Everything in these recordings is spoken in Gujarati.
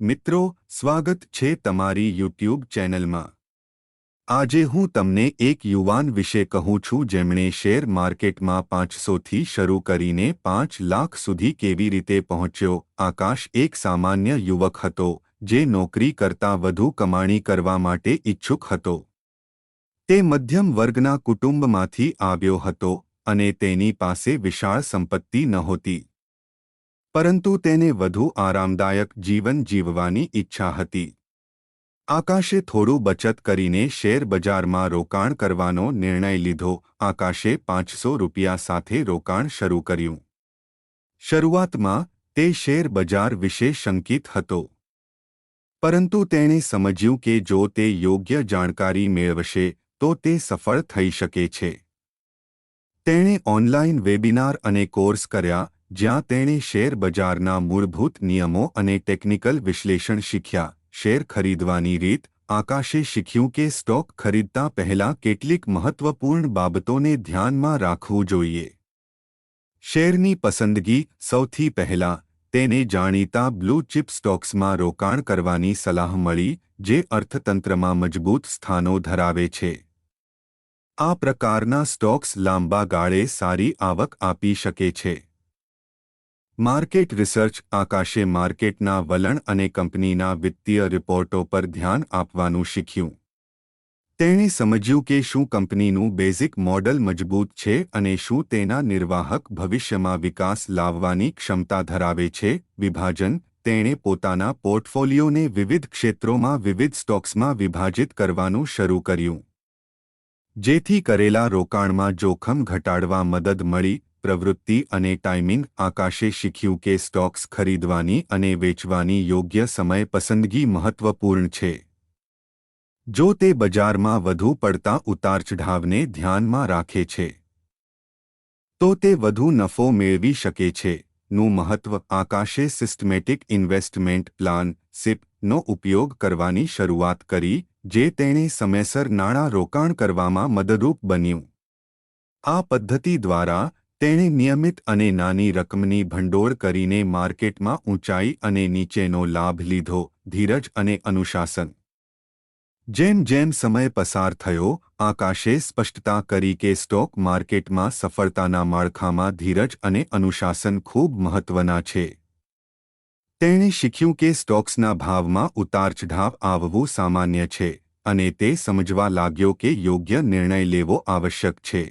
મિત્રો, સ્વાગત છે તમારી યુટ્યુબ ચેનલમાં। આજે હું તમને એક યુવાન વિશે કહું છું જેમણે શેર માર્કેટમાં 500થી શરૂ કરીને 5 લાખ સુધી કેવી રીતે પહોંચ્યો। આકાશ એક સામાન્ય યુવક હતો જે નોકરી કરતા વધુ કમાણી કરવા માટે ઈચ્છુક હતો। તે મધ્યમ વર્ગના કુટુંબમાંથી આવ્યો હતો અને તેની પાસે વિશાળ સંપત્તિ નહોતી, પરંતુ તેને વધુ આરામદાયક જીવન જીવવાની ઈચ્છા હતી। આકાશે થોડું બચત કરીને શેર બજારમાં રોકાણ કરવાનો નિર્ણય લીધો। આકાશે 500 રૂપિયા સાથે રોકાણ શરૂ કર્યું। શરૂઆતમાં તે શેર બજાર વિશે શંકિત હતો, પરંતુ તેણે સમજ્યું કે જો તે યોગ્ય જાણકારી મેળવશે તો તે સફળ થઈ શકે છે। તેણે ઓનલાઈન વેબિનાર અને કોર્સ કર્યા જ્યાં તેણે શેર બજારના મૂળભૂત નિયમો અને ટેકનિકલ વિશ્લેષણ શીખ્યા। શેર ખરીદવાની રીત। આકાશે શીખ્યું કે સ્ટોક ખરીદતા પહેલા કેટલીક મહત્વપૂર્ણ બાબતોને ધ્યાનમાં રાખવું જોઈએ। શેરની પસંદગી। સૌથી પહેલા તેને જાણીતા બ્લુ ચિપ સ્ટોક્સમાં રોકાણ કરવાની સલાહ મળી જે અર્થતંત્રમાં મજબૂત સ્થાનો ધરાવે છે। આ પ્રકારના સ્ટોક્સ લાંબા ગાળે સારી આવક આપી શકે છે। Market research. આકાશે માર્કેટના વલણ અને કંપનીના વિત્તીય રિપોર્ટો પર ધ્યાન આપવાનું શીખ્યું। તેણે સમજ્યું કે શું કંપનીનું બેઝિક મોડલ મજબૂત છે અને શું તેના નિર્વાહક ભવિષ્યમાં વિકાસ લાવવાની ક્ષમતા ધરાવે છે। વિભાજન। તેણે પોતાના પોર્ટફોલિયોને વિવિધ ક્ષેત્રોમાં વિવિધ સ્ટોક્સમાં વિભાજિત કરવાનું શરૂ કર્યું, જેથી કરેલા રોકાણમાં જોખમ ઘટાડવા મદદ મળી। પ્રવૃત્તિ અને ટાઈમિંગ। આકાશે શીખ્યું કે સ્ટોક્સ ખરીદવાની અને વેચવાની યોગ્ય સમય પસંદગી મહત્વપૂર્ણ છે। જો તે બજારમાં વધુ પડતા ઉતાર-ચઢાવને ધ્યાનમાં રાખે છે તો તે વધુ નફો મેળવી શકે છે। નું મહત્વ। આકાશે સિસ્ટમેટિક ઇન્વેસ્ટમેન્ટ પ્લાન (SIP) નો ઉપયોગ કરવાની શરૂઆત કરી જે તેણે સમયસર નાણાં રોકાણ કરવામાં મદદરૂપ બન્યું। આ પદ્ધતિ દ્વારા તેણે નિયમિત અને નાની રકમની ભંડોળ કરીને માર્કેટમાં ઊંચાઈ અને નીચેનો લાભ લીધો। ધીરજ અને અનુશાસન। જેમ જેમ સમય પસાર થયો, આકાશે સ્પષ્ટતા કરી કે સ્ટોક માર્કેટમાં સફળતાના માળખામાં ધીરજ અને અનુશાસન ખૂબ મહત્વના છે। તેણે શીખ્યું કે સ્ટોક્સના ભાવમાં ઉતાર-ચઢાવ આવવું સામાન્ય છે અને તે સમજવા લાગ્યો કે યોગ્ય નિર્ણય લેવો આવશ્યક છે।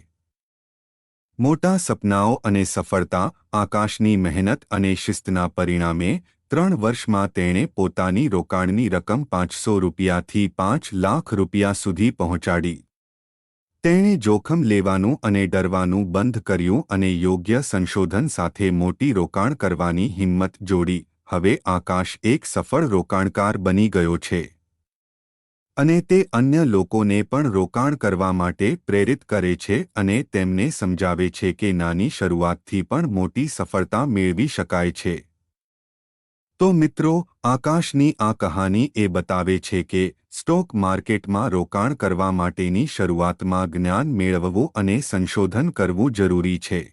મોટા સપનાઓ અને સફળતા। આકાશની મહેનત અને શિસ્તના પરિણામે 3 વર્ષમાં તેણે પોતાની રોકાણની રકમ 500 રૂપિયાથી 5 લાખ રૂપિયા સુધી પહોંચાડી। તેણે જોખમ લેવાનું અને ડરવાનું બંધ કર્યું અને યોગ્ય સંશોધન સાથે મોટી રોકાણ કરવાની હિંમત જોડી। હવે આકાશ એક સફળ રોકાણકાર બની ગયો છે અને તે અન્ય લોકોને પણ રોકાણ કરવા માટે પ્રેરિત કરે છે અને તેમને સમજાવે છે કે નાની શરૂઆતથી પણ મોટી સફળતા મેળવી શકાય છે। તો મિત્રો, આકાશની આ કહાની એ બતાવે છે કે સ્ટોક માર્કેટમાં રોકાણ કરવા માટેની શરૂઆતમાં જ્ઞાન મેળવવું અને સંશોધન કરવું જરૂરી છે।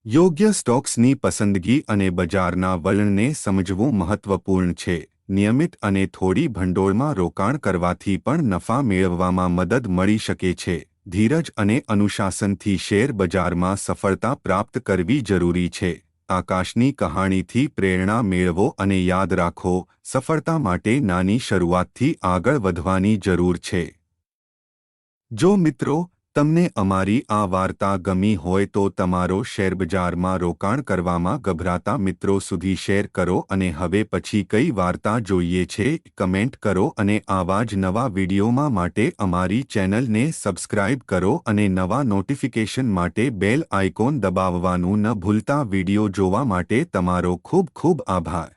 યોગ્ય સ્ટોક્સની પસંદગી અને બજારના વલણને સમજવું મહત્વપૂર્ણ છે। નિયમિત અને થોડી ભંડોળમાં રોકાણ કરવાથી પણ નફા મેળવવામાં મદદ મળી શકે છે। ધીરજ અને અનુશાસનથી શેર બજારમાં સફળતા પ્રાપ્ત કરવી જરૂરી છે। આકાશની કહાણીથી પ્રેરણા મેળવો અને યાદ રાખો, સફળતા માટે નાની શરૂઆતથી આગળ વધવાની જરૂર છે। જો મિત્રો, તમને અમારી આ વાર્તા ગમી હોય તો તમારો શેરબજારમાં રોકાણ કરવામાં ગભરાતા મિત્રો સુધી શેર કરો અને હવે પછી કઈ વાર્તા જોઈએ છે કમેન્ટ કરો અને આવા જ નવા વિડીયોમાં માટે અમારી ચેનલને સબસ્ક્રાઇબ કરો અને નવા નોટિફિકેશન માટે બેલ આઇકોન દબાવવાનું ન ભૂલતા। વિડીયો જોવા માટે તમારો ખૂબ ખૂબ આભાર।